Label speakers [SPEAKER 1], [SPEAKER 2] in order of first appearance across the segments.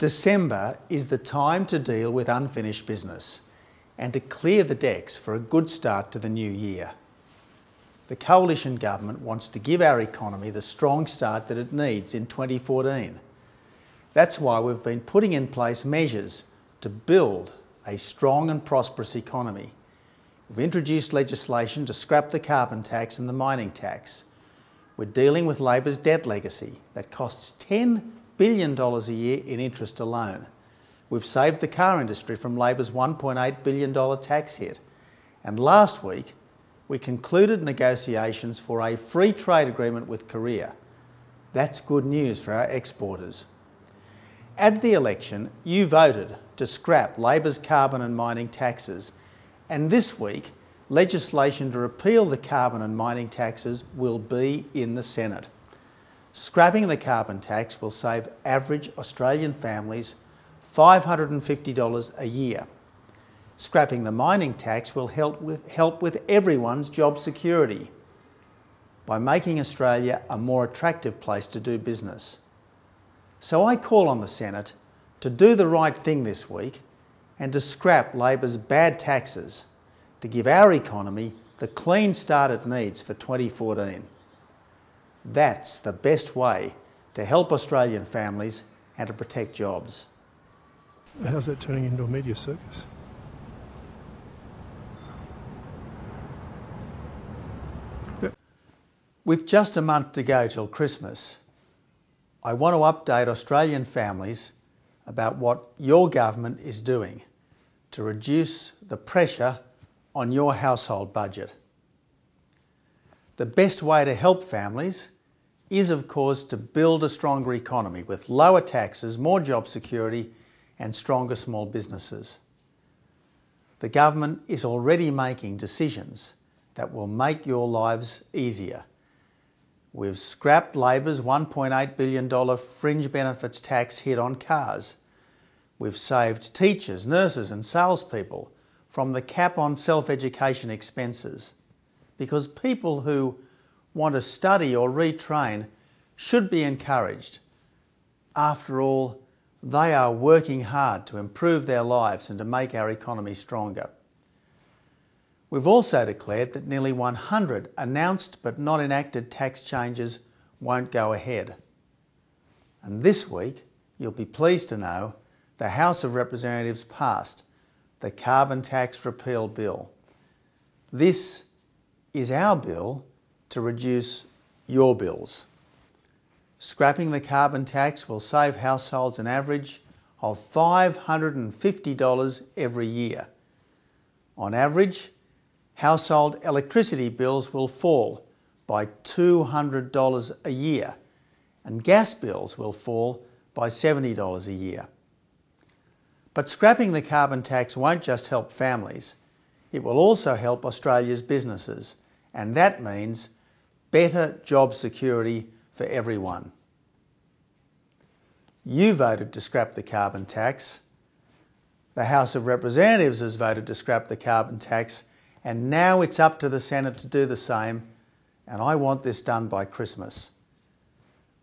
[SPEAKER 1] December is the time to deal with unfinished business and to clear the decks for a good start to the new year. The coalition government wants to give our economy the strong start that it needs in 2014. That's why we've been putting in place measures to build a strong and prosperous economy. We've introduced legislation to scrap the carbon tax and the mining tax. We're dealing with Labor's debt legacy that costs $10 billion a year in interest alone. We've saved the car industry from Labor's $1.8 billion tax hit. And last week, we concluded negotiations for a free trade agreement with Korea. That's good news for our exporters. At the election, you voted to scrap Labor's carbon and mining taxes, and this week, legislation to repeal the carbon and mining taxes will be in the Senate. Scrapping the carbon tax will save average Australian families $550 a year. Scrapping the mining tax will help with everyone's job security by making Australia a more attractive place to do business. So I call on the Senate to do the right thing this week and to scrap Labor's bad taxes to give our economy the clean start it needs for 2014. That's the best way to help Australian families and to protect jobs.
[SPEAKER 2] How's that turning into a media circus?
[SPEAKER 1] With just a month to go till Christmas, I want to update Australian families about what your government is doing to reduce the pressure on your household budget. The best way to help families is, of course, to build a stronger economy with lower taxes, more job security and stronger small businesses. The government is already making decisions that will make your lives easier. We've scrapped Labor's $1.8 billion fringe benefits tax hit on cars. We've saved teachers, nurses and salespeople from the cap on self-education expenses, because people who want to study or retrain should be encouraged. After all, they are working hard to improve their lives and to make our economy stronger. We've also declared that nearly 100 announced but not enacted tax changes won't go ahead. And this week, you'll be pleased to know the House of Representatives passed the Carbon Tax Repeal Bill. This is our bill to reduce your bills. Scrapping the carbon tax will save households an average of $550 every year. On average, household electricity bills will fall by $200 a year and gas bills will fall by $70 a year. But scrapping the carbon tax won't just help families, it will also help Australia's businesses, and that means better job security for everyone. You voted to scrap the carbon tax. The House of Representatives has voted to scrap the carbon tax, and now it's up to the Senate to do the same, and I want this done by Christmas.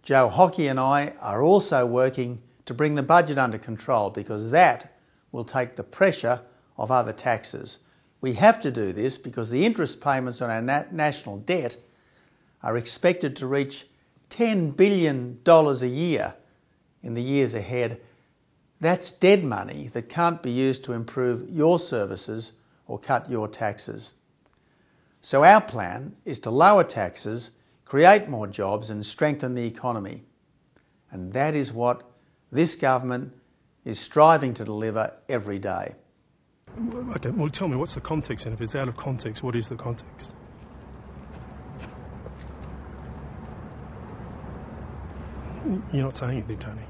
[SPEAKER 1] Joe Hockey and I are also working to bring the budget under control, because that will take the pressure off other taxes. We have to do this because the interest payments on our national debt are expected to reach $10 billion a year in the years ahead. That's dead money that can't be used to improve your services or cut your taxes. So our plan is to lower taxes, create more jobs and strengthen the economy. And that is what this government is striving to deliver every day.
[SPEAKER 2] Okay, well tell me, what's the context, and if it's out of context, what is the context? You're not saying anything, Tony.